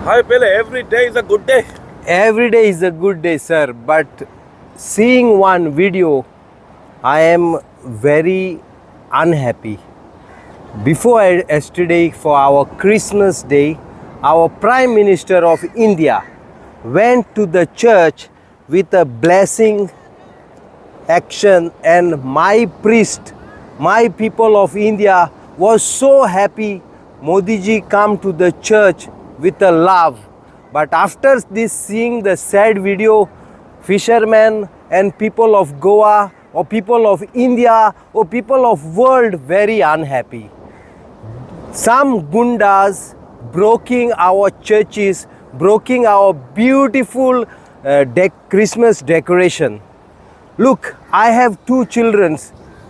Hi Pele, every day is a good day. Every day is a good day, sir. But seeing one video, I am very unhappy. Yesterday, for our Christmas day, our Prime Minister of India went to the church with a blessing action, and my priest, my people of India was so happy Modi ji come to the church with a love. But after this seeing the sad video, fishermen and people of Goa or people of India or people of world very unhappy. Some gundas breaking our churches, breaking our beautiful Christmas decoration. Look, I have two children.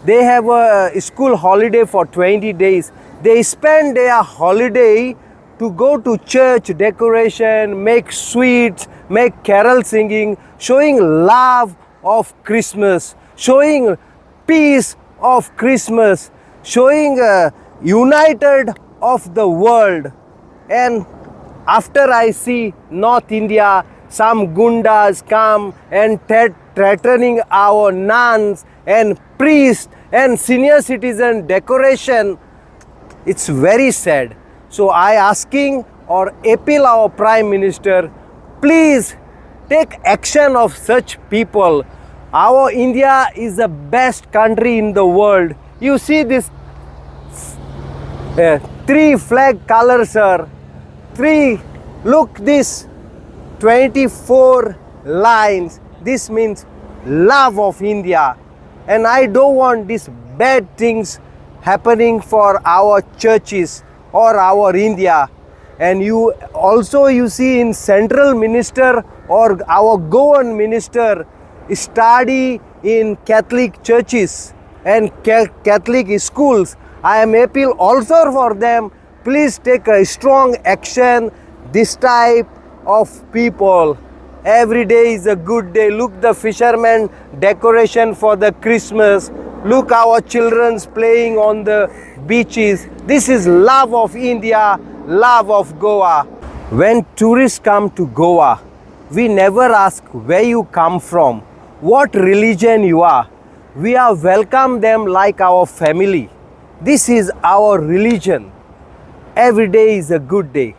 They have a school holiday for 20 days. They spend their holiday to go to church decoration, make sweets, make carol singing, showing love of Christmas, showing peace of Christmas, showing united of the world. And after I see North India, some gundas come and threatening our nuns and priests and senior citizen decoration. It's very sad. So I asking or appeal our Prime Minister, please take action of such people. Our India is the best country in the world. You see this three flag colors, sir. Look this 24 lines. This means love of India. And I don't want these bad things happening for our churches or our India. And you see in central minister or our Goan minister study in Catholic churches and Catholic schools. I am appeal also for them, please take a strong action this type of people. Every day is a good day. Look the fishermen decoration for the Christmas. Look our children's playing on the beaches. This is love of India, love of Goa. When tourists come to Goa, we never ask where you come from, what religion you are. We are welcome them like our family. This is our religion. Every day is a good day.